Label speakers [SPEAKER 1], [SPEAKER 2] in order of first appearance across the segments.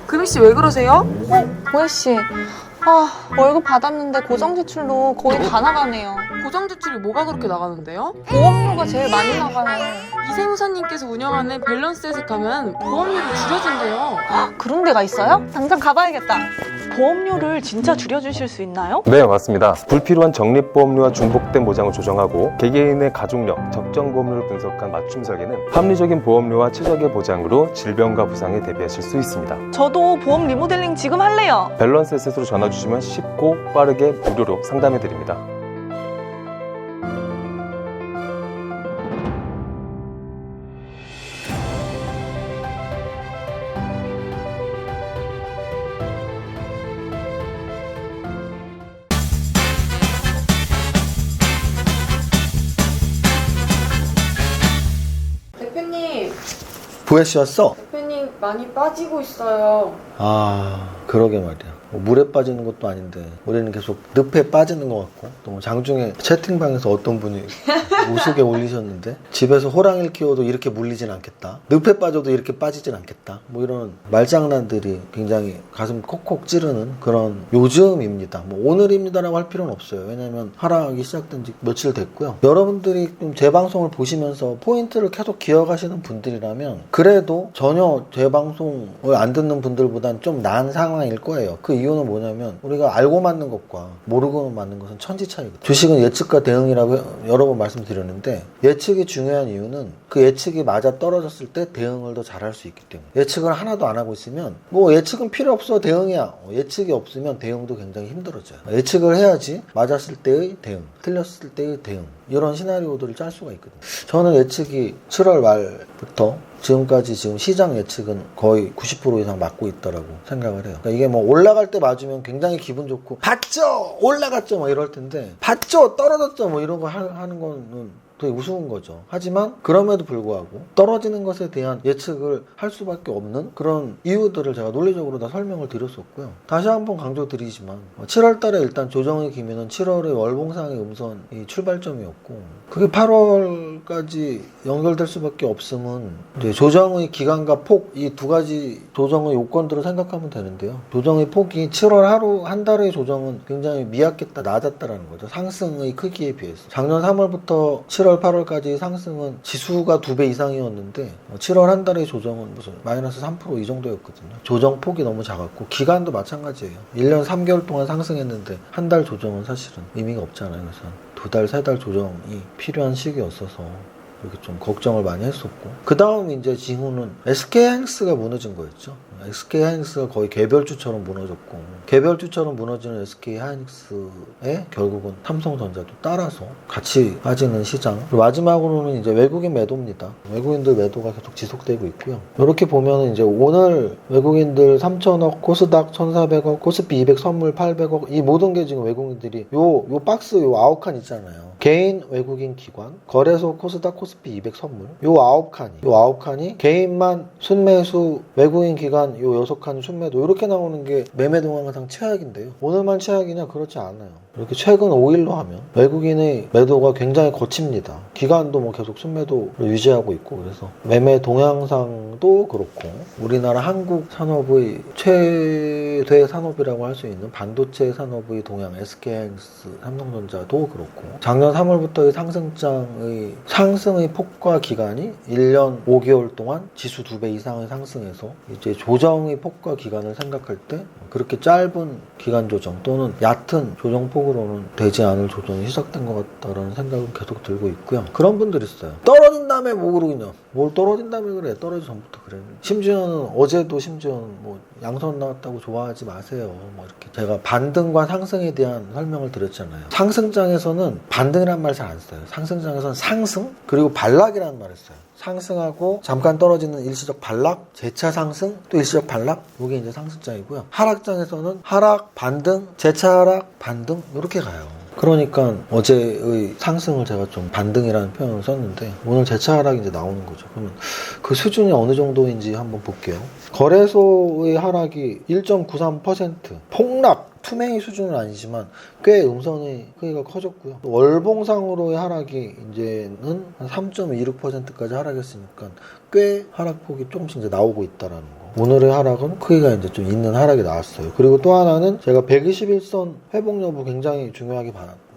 [SPEAKER 1] 금희씨 왜 그러세요?
[SPEAKER 2] 보혜씨, 월급 받았는데 고정지출로 거의 다 나가네요.
[SPEAKER 1] 고정지출이 뭐가 그렇게 나가는데요?
[SPEAKER 2] 보험료가 제일 많이 나가요.
[SPEAKER 1] 이세무사님께서 운영하는 밸런스 에셋하면 보험료를 줄여준대요.
[SPEAKER 2] 그런 데가 있어요? 당장 가봐야겠다. 보험료를 진짜 줄여주실 수 있나요?
[SPEAKER 3] 네, 맞습니다. 불필요한 적립보험료와 중복된 보장을 조정하고 개개인의 가족력, 적정 보험료를 분석한 맞춤 설계는 합리적인 보험료와 최적의 보장으로 질병과 부상에 대비하실 수 있습니다.
[SPEAKER 2] 저도 보험 리모델링 지금 할래요.
[SPEAKER 3] 밸런스 에셋으로 전화 주시면 쉽고 빠르게 무료로 상담해 드립니다.
[SPEAKER 1] 대표님,
[SPEAKER 4] 보혜씨였어?
[SPEAKER 1] 대표님 많이 빠지고 있어요.
[SPEAKER 4] 그러게 말이야. 뭐 물에 빠지는 것도 아닌데 우리는 계속 늪에 빠지는 것 같고 또 장중에 채팅방에서 어떤 분이 우스개 올리셨는데 집에서 호랑이를 키워도 이렇게 물리진 않겠다, 늪에 빠져도 이렇게 빠지진 않겠다, 뭐 이런 말장난들이 굉장히 가슴 콕콕 찌르는 그런 요즘입니다. 뭐 오늘입니다라고 할 필요는 없어요. 왜냐면 하락이 시작된 지 며칠 됐고요. 여러분들이 좀 제 방송을 보시면서 포인트를 계속 기억하시는 분들이라면 그래도 전혀 제 방송을 안 듣는 분들보다는 좀 나은 상황일 거예요. 그 이유는 뭐냐면 우리가 알고 맞는 것과 모르고 맞는 것은 천지 차이거든요. 주식은 예측과 대응이라고 여러 번 말씀드렸는데, 예측이 중요한 이유는 그 예측이 맞아 떨어졌을 때 대응을 더 잘할 수 있기 때문에. 예측을 하나도 안 하고 있으면 뭐 예측은 필요 없어, 대응이야. 예측이 없으면 대응도 굉장히 힘들어져요. 예측을 해야지 맞았을 때의 대응, 틀렸을 때의 대응, 이런 시나리오들을 짤 수가 있거든요. 저는 예측이 7월 말부터 지금까지 지금 시장 예측은 거의 90% 이상 맞고 있다라고 생각을 해요. 그러니까 이게 뭐 올라갈 때 맞으면 굉장히 기분 좋고 봤죠? 올라갔죠? 뭐 이럴 텐데 봤죠? 떨어졌죠? 뭐 이런 거 하는 거는 되게 우스운 거죠. 하지만 그럼에도 불구하고 떨어지는 것에 대한 예측을 할 수밖에 없는 그런 이유들을 제가 논리적으로 다 설명을 드렸었고요. 다시 한번 강조드리지만 7월 달에 일단 조정의 기미는 7월의 월봉상의 음선이 출발점이었고, 그게 8월까지 연결될 수밖에 없음은 이제 조정의 기간과 폭, 이 두 가지 조정의 요건들을 생각하면 되는데요. 조정의 폭이 7월 하루 한 달의 조정은 굉장히 미약했다, 낮았다라는 거죠. 상승의 크기에 비해서. 작년 3월부터 7월 8월까지 상승은 지수가 2배 이상이었는데 7월 한 달의 조정은 무슨 마이너스 3% 이 정도였거든요. 조정 폭이 너무 작았고 기간도 마찬가지예요. 1년 3개월 동안 상승했는데 한 달 조정은 사실은 의미가 없잖아요. 그래서 2달, 3달 조정이 필요한 시기였어서 이렇게 좀 걱정을 많이 했었고, 그 다음 이제 징후는 SK하이닉스가 무너진 거였죠. SK하이닉스가 거의 개별주처럼 무너졌고, 개별주처럼 무너지는 SK하이닉스에 결국은 삼성전자도 따라서 같이 빠지는 시장. 그리고 마지막으로는 이제 외국인 매도입니다. 외국인들 매도가 계속 지속되고 있고요. 이렇게 보면 이제 오늘 외국인들 3,000억, 코스닥 1,400억, 코스피 200 선물 800억, 이 모든 게 지금 외국인들이 요 박스 요 9칸 있잖아요. 개인 외국인 기관, 거래소 코스닥 코스피 200 선물 요 9칸이 개인만 순매수, 외국인 기관 요 6칸이 순매도, 이렇게 나오는 게 매매 동향상 최악인데요. 오늘만 최악이냐? 그렇지 않아요. 이렇게 최근 5일로 하면 외국인의 매도가 굉장히 거칩니다. 기관도 뭐 계속 순매도를 유지하고 있고, 그래서 매매 동향상도 그렇고 우리나라 한국 산업의 최대 산업이라고 할 수 있는 반도체 산업의 동향, SK하이닉스, 삼성전자도 그렇고 작년 3월부터의 상승의 폭과 기간이 1년 5개월 동안 지수 2배 이상을 상승해서 이제 조정의 폭과 기간을 생각할 때 그렇게 짧은 기간 조정 또는 얕은 조정폭으로는 되지 않을 조정이 시작된 것 같다라는 생각은 계속 들고 있고요. 그런 분들이 있어요. 떨어진 다음에 뭐 그러냐? 뭘 떨어진 다음에 그래? 떨어지기 전부터 그래. 심지어는 어제도 뭐 양선 나왔다고 좋아하지 마세요. 뭐 이렇게 제가 반등과 상승에 대한 설명을 드렸잖아요. 상승장에서는 반등이라는 말 잘 안 써요. 상승장에서는 상승 그리고 반락이라는 말을 써요. 상승하고 잠깐 떨어지는 일시적 반락, 재차 상승, 또 일시적 반락, 이게 이제 상승장이고요. 하락장에서는 하락, 반등, 재차 하락, 반등, 이렇게 가요. 그러니까 어제의 상승을 제가 좀 반등이라는 표현을 썼는데 오늘 재차 하락이 이제 나오는 거죠. 그러면 그 수준이 어느 정도인지 한번 볼게요. 거래소의 하락이 1.93%, 폭락 투명이 수준은 아니지만 꽤 음선의 크기가 커졌고요. 월봉상으로의 하락이 이제는 한 3.26%까지 하락했으니까 꽤 하락폭이 조금씩 이제 나오고 있다라는 거. 오늘의 하락은 크기가 이제 좀 있는 하락이 나왔어요. 그리고 또 하나는 제가 121선 회복 여부 굉장히 중요하게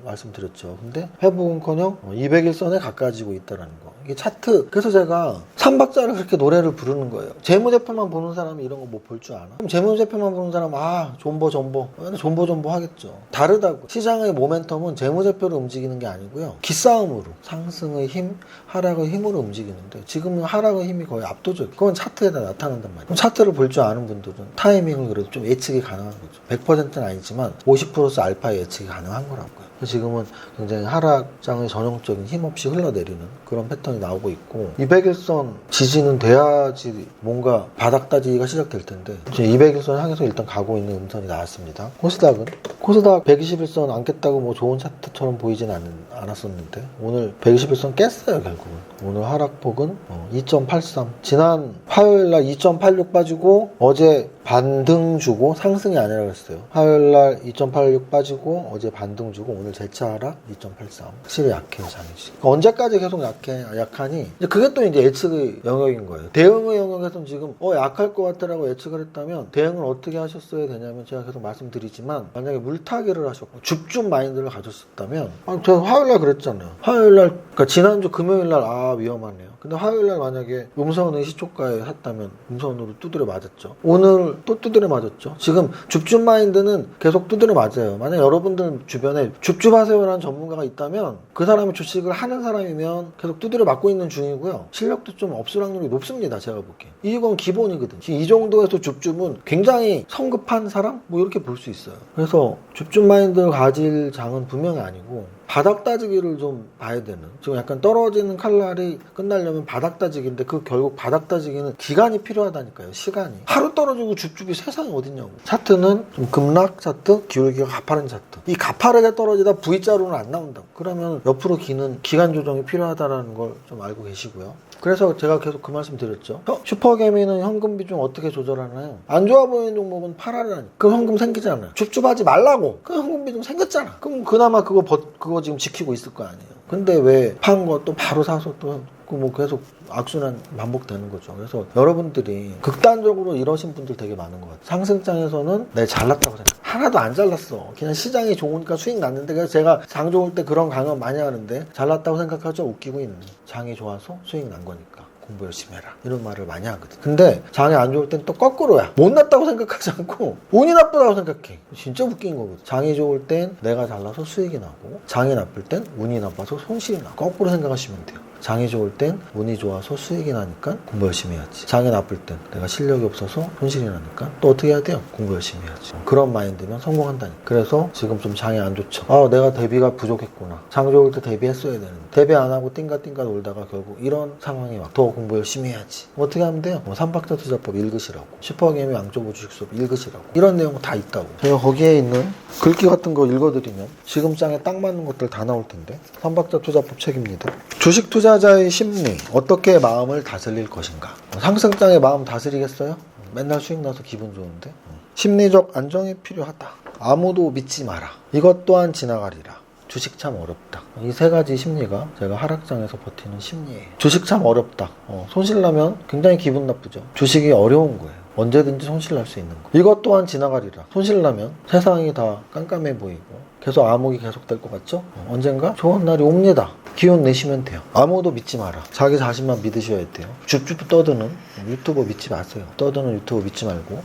[SPEAKER 4] 말씀드렸죠. 근데 회복은커녕 201선에 가까워지고 있다는 거. 이게 차트. 그래서 제가 3박자를 그렇게 노래를 부르는 거예요. 재무제표만 보는 사람이 이런 거 못 볼 줄 아나? 그럼 재무제표만 보는 사람은 존버 하겠죠. 다르다고. 시장의 모멘텀은 재무제표로 움직이는 게 아니고요. 기싸움으로 상승의 힘, 하락의 힘으로 움직이는데 지금은 하락의 힘이 거의 압도적. 그건 차트에다 나타난단 말이에요. 그럼 차트를 볼 줄 아는 분들은 타이밍을 그래도 좀 예측이 가능한 거죠. 100%는 아니지만 50% 알파의 예측이 가능한 거라고요. 지금은 굉장히 하락장의 전형적인 힘없이 흘러내리는 그런 패턴이 나오고 있고 201선 지지는 돼야지 뭔가 바닥 따지기가 시작될 텐데 이제 201선 향해서 일단 가고 있는 음선이 나왔습니다. 코스닥 121선 안 깼다고 뭐 좋은 차트처럼 보이진 않았었는데 오늘 121선 깼어요. 결국은 오늘 하락폭은 2.83 지난 화요일날 2.86 빠지고 어제 반등 주고 상승이 아니라 그랬어요. 화요일날 2.86 빠지고 어제 반등 주고 오늘 재차 하락 2.83. 확실히 약해요, 장이지. 그러니까 언제까지 계속 약하니? 이제 그게 또 이제 예측의 영역인 거예요. 대응의 영역에서는 지금 약할 것 같다라고 예측을 했다면 대응을 어떻게 하셨어야 되냐면 제가 계속 말씀드리지만 만약에 물타기를 하셨고 줍줍 마인드를 가졌었다면 제가 화요일날 그랬잖아요. 화요일날 그러니까 지난주 금요일날 위험하네요. 근데 화요일날 만약에 음선의 시초가에 샀다면 음선으로 두드려 맞았죠. 오늘 또 두드려 맞았죠. 지금 줍줍 마인드는 계속 두드려 맞아요. 만약 여러분들 주변에 줍줍하세요라는 전문가가 있다면 그 사람이 주식을 하는 사람이면 계속 두드려 맞고 있는 중이고요. 실력도 좀 없을 확률이 높습니다. 제가 보기엔. 이건 기본이거든. 이 정도에서 줍줍은 굉장히 성급한 사람? 뭐 이렇게 볼 수 있어요. 그래서 줍줍 마인드를 가질 장은 분명히 아니고 바닥 따지기를 좀 봐야 되는. 지금 약간 떨어지는 칼날이 끝나려면 바닥 따지기인데 그 결국 바닥 따지기는 기간이 필요하다니까요. 시간이. 하루 떨어지고 줍줍이 세상에 어딨냐고. 차트는 좀 급락 차트, 기울기가 가파른 차트. 이 가파르게 떨어지다 V자로는 안 나온다고. 그러면 옆으로 기는 기간 조정이 필요하다는 걸 좀 알고 계시고요. 그래서 제가 계속 그 말씀 드렸죠. 슈퍼개미는 현금 비중 어떻게 조절하나요? 안 좋아 보이는 종목은 팔아라니. 그럼 현금 생기잖아요. 줍줍하지 말라고. 그 현금 비중 생겼잖아. 그럼 그나마 그거 지금 지키고 있을 거 아니에요. 근데 왜 판 거 또 바로 사서 또 뭐 계속 악순환 반복되는 거죠. 그래서 여러분들이 극단적으로 이러신 분들 되게 많은 것 같아요. 상승장에서는 내 잘났다고 생각. 하나도 안 잘났어. 그냥 시장이 좋으니까 수익 났는데 그래서 제가 장 좋을 때 그런 강연 많이 하는데 잘났다고 생각하죠. 웃기고 있는. 장이 좋아서 수익 난 거니까. 공부 열심히 해라 이런 말을 많이 하거든. 근데 장이 안 좋을 땐 또 거꾸로야. 못 났다고 생각하지 않고 운이 나쁘다고 생각해. 진짜 웃긴 거거든. 장이 좋을 땐 내가 잘나서 수익이 나고 장이 나쁠 땐 운이 나빠서 손실이 나. 거꾸로 생각하시면 돼요. 장이 좋을 땐 운이 좋아서 수익이 나니까 공부 열심히 해야지. 장이 나쁠 땐 내가 실력이 없어서 손실이 나니까 또 어떻게 해야 돼요? 공부 열심히 해야지. 그런 마인드면 성공한다니까. 그래서 지금 좀 장이 안 좋죠. 내가 대비가 부족했구나. 장 좋을 때 대비했어야 되는데 대비 안 하고 띵가띵가 놀다가 결국 이런 상황이 와. 더 공부 열심히 해야지. 어떻게 하면 돼요? 3박자 투자법 읽으시라고. 슈퍼개미 왕초보 주식 수업 읽으시라고. 이런 내용 다 있다고. 제가 거기에 있는 글귀 같은 거 읽어드리면 지금 장에 딱 맞는 것들 다 나올 텐데. 3박자 투자법 책입니다. 주식 투자자의 심리, 어떻게 마음을 다스릴 것인가. 상승장의 마음 다스리겠어요? 맨날 수익 나서 기분 좋은데. 심리적 안정이 필요하다. 아무도 믿지 마라. 이것 또한 지나가리라. 주식 참 어렵다. 이 세 가지 심리가 제가 하락장에서 버티는 심리예요. 주식 참 어렵다. 손실 나면 굉장히 기분 나쁘죠. 주식이 어려운 거예요. 언제든지 손실 날 수 있는 거. 이것 또한 지나가리라. 손실 나면 세상이 다 깜깜해 보이고 계속 암흑이 계속될 것 같죠? 언젠가 좋은 날이 옵니다. 기운 내시면 돼요. 아무도 믿지 마라. 자기 자신만 믿으셔야 돼요. 줍줍 떠드는 유튜버 믿지 마세요. 떠드는 유튜버 믿지 말고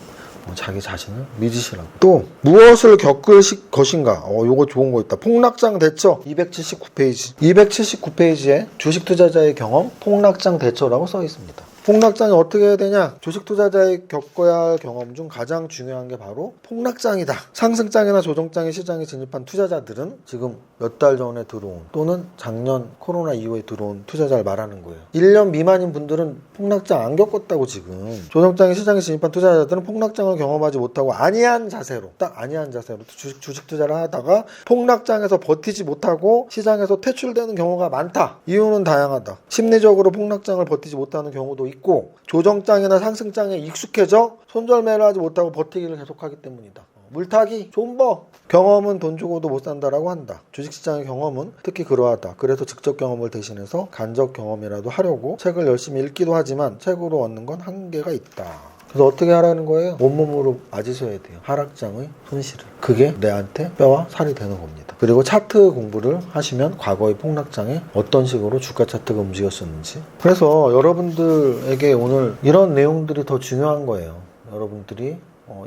[SPEAKER 4] 자기 자신을 믿으시라고. 또 무엇을 겪을 것인가. 요거 좋은 거 있다. 폭락장 대처 279페이지. 279페이지에 주식 투자자의 경험 폭락장 대처라고 써 있습니다. 폭락장이 어떻게 해야 되냐? 주식 투자자의 겪어야 할 경험 중 가장 중요한 게 바로 폭락장이다. 상승장이나 조정장에 시장에 진입한 투자자들은 지금 몇 달 전에 들어온 또는 작년 코로나 이후에 들어온 투자자를 말하는 거예요. 1년 미만인 분들은 폭락장 안 겪었다고 지금. 조정장에 시장에 진입한 투자자들은 폭락장을 경험하지 못하고 안이한 자세로 딱 안이한 자세로 주식 투자를 하다가 폭락장에서 버티지 못하고 시장에서 퇴출되는 경우가 많다. 이유는 다양하다. 심리적으로 폭락장을 버티지 못하는 경우도 있고 조정장이나 상승장에 익숙해져 손절매를 하지 못하고 버티기를 계속하기 때문이다. 물타기, 존버. 경험은 돈 주고도 못 산다라고 한다. 주식시장의 경험은 특히 그러하다. 그래서 직접 경험을 대신해서 간접 경험이라도 하려고 책을 열심히 읽기도 하지만 책으로 얻는 건 한계가 있다. 그래서 어떻게 하라는 거예요? 온몸으로 맞으셔야 돼요. 하락장의 손실을. 그게 내한테 뼈와 살이 되는 겁니다. 그리고 차트 공부를 하시면 과거의 폭락장에 어떤 식으로 주가 차트가 움직였었는지. 그래서 여러분들에게 오늘 이런 내용들이 더 중요한 거예요. 여러분들이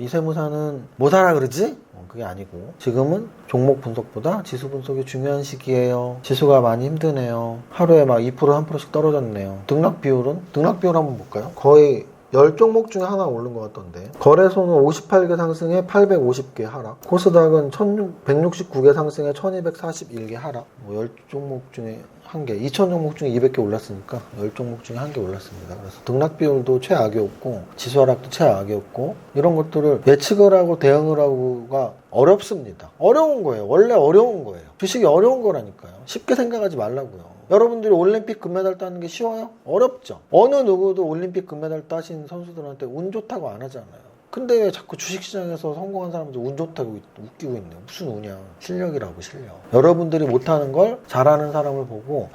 [SPEAKER 4] 이 세무사는 못 하라 그러지? 그게 아니고 지금은 종목 분석보다 지수 분석이 중요한 시기예요. 지수가 많이 힘드네요. 하루에 막 2% 3%씩 떨어졌네요. 등락 비율 한번 볼까요? 거의 10종목 중에 하나 오른 것 같던데. 거래소는 58개 상승에 850개 하락. 코스닥은 169개 상승에 1241개 하락. 10종목 중에 1개, 2000종목 중에 200개 올랐으니까 10종목 중에 1개 올랐습니다. 그래서 등락 비율도 최악이었고 지수 하락도 최악이었고 이런 것들을 예측을 하고 대응을 하고가 어렵습니다. 어려운 거예요. 원래 어려운 거예요. 주식이 어려운 거라니까요. 쉽게 생각하지 말라고요. 여러분들이 올림픽 금메달 따는 게 쉬워요? 어렵죠. 어느 누구도 올림픽 금메달 따신 선수들한테 운 좋다고 안 하잖아요. 근데 왜 자꾸 주식시장에서 성공한 사람들 운 좋다고 웃기고 있네요. 무슨 운이야. 실력이라고, 실력. 여러분들이 못하는 걸 잘하는 사람을 보고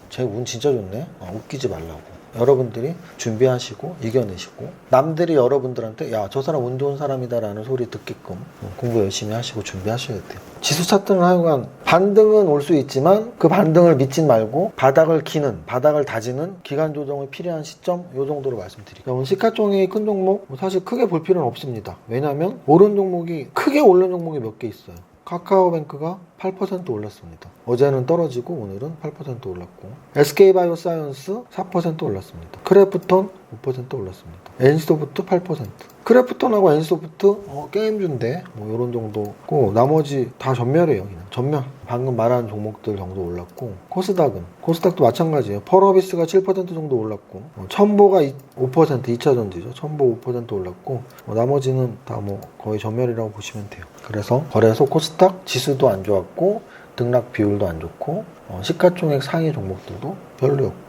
[SPEAKER 4] 쟤 운 진짜 좋네. 웃기지 말라고. 여러분들이 준비하시고 이겨내시고 남들이 여러분들한테 야, 저 사람 운 좋은 사람이다 라는 소리 듣게끔 공부 열심히 하시고 준비하셔야 돼요. 지수 차트는 하여간 반등은 올 수 있지만 그 반등을 믿진 말고 바닥을 기는, 바닥을 다지는 기간 조정이 필요한 시점 이 정도로 말씀드릴게요. 오늘 시가총액이 큰 종목 사실 크게 볼 필요는 없습니다. 왜냐하면 오른 종목이 크게 오른 종목이 몇 개 있어요. 카카오뱅크가 8% 올랐습니다. 어제는 떨어지고 오늘은 8% 올랐고 SK바이오사이언스 4% 올랐습니다. 크래프톤 5% 올랐습니다. NC소프트 8%. 크래프톤하고 NC소프트 게임주인데 이런 정도고 나머지 다 전멸이에요. 그냥 전멸. 방금 말한 종목들 정도 올랐고 코스닥도 마찬가지예요. 펄어비스가 7% 정도 올랐고 첨보가 5% 2차전지죠. 첨보 5% 올랐고 나머지는 다 거의 전멸이라고 보시면 돼요. 그래서 거래소 코스닥 지수도 안 좋았고 등락 비율도 안 좋고 시가총액 상위 종목들도 별로였고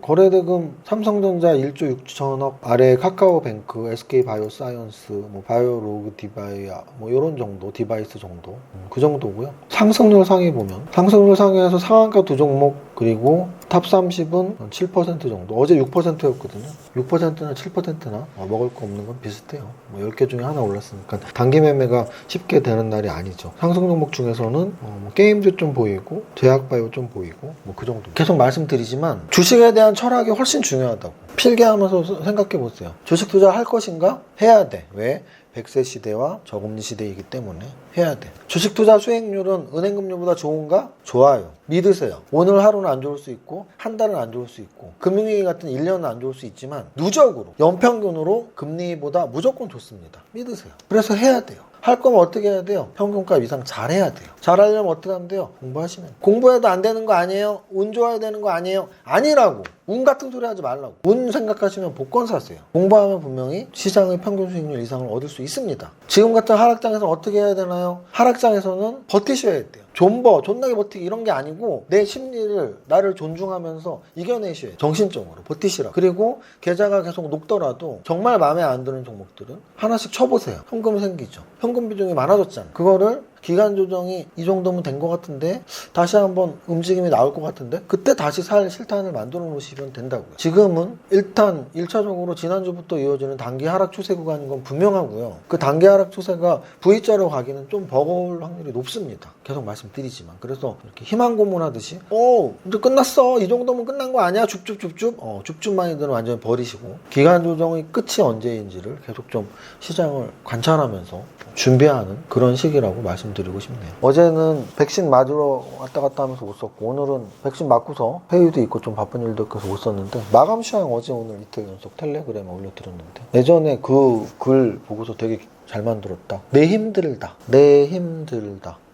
[SPEAKER 4] 거래대금 삼성전자 1조 6천억 아래 카카오뱅크, SK바이오사이언스, 바이오로그 디바이아 이런 정도 디바이스 정도 그 정도고요. 상승률 상위 보면 상승률 상위에서 상한가 두 종목 그리고 탑 30은 7% 정도. 어제 6%였거든요. 6%나 7%나 먹을 거 없는 건 비슷해요. 10개 중에 하나 올랐으니까 단기 매매가 쉽게 되는 날이 아니죠. 상승 종목 중에서는 게임주 좀 보이고 제약바이오 좀 보이고 그 정도. 계속 말씀드리지만 주식에 대한 철학이 훨씬 중요하다고. 필기하면서 생각해 보세요. 주식 투자 할 것인가? 해야 돼. 왜? 100세 시대와 저금리 시대이기 때문에 해야 돼. 주식 투자 수익률은 은행금리보다 좋은가? 좋아요. 믿으세요. 오늘 하루는 안 좋을 수 있고 한 달은 안 좋을 수 있고 금융위기 같은 1년은 안 좋을 수 있지만 누적으로 연평균으로 금리보다 무조건 좋습니다. 믿으세요. 그래서 해야 돼요. 할 거면 어떻게 해야 돼요? 평균값 이상 잘해야 돼요. 잘하려면 어떻게 하면 돼요? 공부하시면. 공부해도 안 되는 거 아니에요? 운 좋아야 되는 거 아니에요? 아니라고. 운 같은 소리 하지 말라고. 운 생각하시면 복권 사세요. 공부하면 분명히 시장의 평균 수익률 이상을 얻을 수 있습니다. 지금 같은 하락장에서 어떻게 해야 되나요? 하락장에서는 버티셔야 돼요. 존나게 버티기 이런 게 아니고 내 심리를 나를 존중하면서 이겨내셔야 돼요. 정신적으로 버티시라. 그리고 계좌가 계속 녹더라도 정말 마음에 안 드는 종목들은 하나씩 쳐보세요. 현금 생기죠. 현금 비중이 많아졌잖아. 그거를 기간 조정이 이 정도면 된 것 같은데 다시 한번 움직임이 나올 것 같은데 그때 다시 살 실탄을 만들어 놓으시면 된다고요. 지금은 일단 1차적으로 지난주부터 이어지는 단기 하락 추세 구간인 건 분명하고요. 그 단기 하락 추세가 V자로 가기는 좀 버거울 확률이 높습니다. 계속 말씀드리지만 그래서 이렇게 희망 고문하듯이 이제 끝났어. 이 정도면 끝난 거 아니야? 줍줍줍줍 줍줍 마인드는 완전히 버리시고 기간 조정의 끝이 언제인지를 계속 좀 시장을 관찰하면서 준비하는 그런 시기라고 말씀드리고 싶네요. 어제는 백신 맞으러 왔다 갔다 하면서 못 썼고 오늘은 백신 맞고서 회의도 있고 좀 바쁜 일도 있어서 못 썼는데 마감 시황 어제 오늘 이틀 연속 텔레그램에 올려드렸는데 예전에 그 글 보고서 되게 잘 만들었다. 내 힘들다.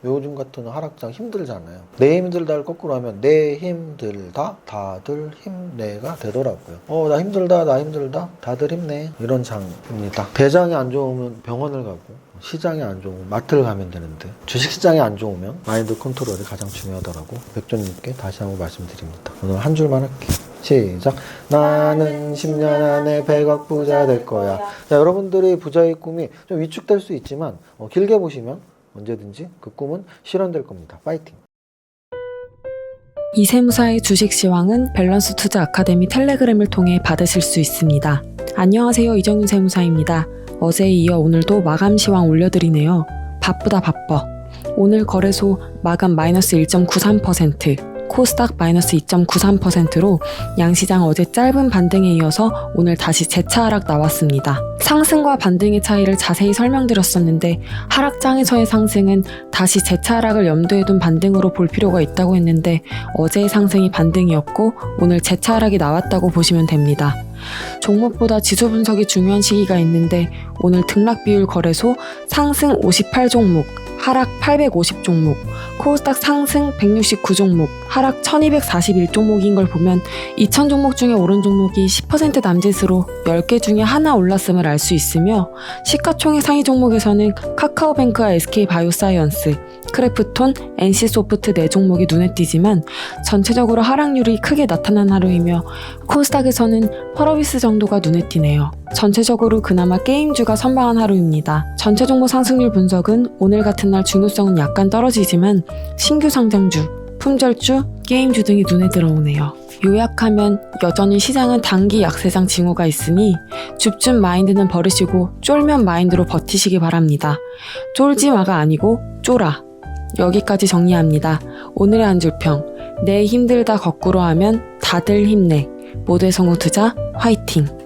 [SPEAKER 4] 요즘 같은 하락장 힘들잖아요. 내 힘들다를 거꾸로 하면 내 힘들다 다들 힘내가 되더라고요. 나 힘들다 다들 힘내 이런 장입니다. 대장이 안 좋으면 병원을 가고 시장이 안 좋으면 마트를 가면 되는데 주식시장이 안 좋으면 마인드 컨트롤이 가장 중요하다고 백조님께 다시 한번 말씀드립니다. 오늘 한 줄만 할게요. 시작. 나는 10년 안에 100억 부자 될 거야. 자, 여러분들의 부자의 꿈이 좀 위축될 수 있지만 길게 보시면 언제든지 그 꿈은 실현될 겁니다. 파이팅!
[SPEAKER 5] 이세무사의 주식시황은 밸런스 투자 아카데미 텔레그램을 통해 받으실 수 있습니다. 안녕하세요, 이정윤 세무사입니다. 어제에 이어 오늘도 마감 시황 올려드리네요. 바쁘다 바빠. 오늘 거래소 마감 마이너스 1.93%, 코스닥 마이너스 2.93%로 양시장 어제 짧은 반등에 이어서 오늘 다시 재차 하락 나왔습니다. 상승과 반등의 차이를 자세히 설명드렸었는데 하락장에서의 상승은 다시 재차 하락을 염두에 둔 반등으로 볼 필요가 있다고 했는데 어제의 상승이 반등이었고 오늘 재차 하락이 나왔다고 보시면 됩니다. 종목보다 지수 분석이 중요한 시기가 있는데 오늘 등락 비율 거래소 상승 58종목, 하락 850종목, 코스닥 상승 169종목, 하락 1241종목인 걸 보면 2000종목 중에 오른 종목이 10% 남짓으로 10개 중에 하나 올랐음을 알 수 있으며 시가총액 상위 종목에서는 카카오뱅크와 SK바이오사이언스, 크래프톤, NC소프트 4종목이 눈에 띄지만 전체적으로 하락률이 크게 나타난 하루이며 코스닥에서는 펄어비스 정도가 눈에 띄네요. 전체적으로 그나마 게임주가 선방한 하루입니다. 전체 종목 상승률 분석은 오늘 같은 날 중요성은 약간 떨어지지만 신규 상장주, 품절주, 게임주 등이 눈에 들어오네요. 요약하면 여전히 시장은 단기 약세장 징후가 있으니 줍줍 마인드는 버리시고 쫄면 마인드로 버티시기 바랍니다. 쫄지 마가 아니고 쫄아. 여기까지 정리합니다. 오늘의 한 줄평. 내 힘들다 거꾸로 하면 다들 힘내. 모두의 성우 투자 화이팅!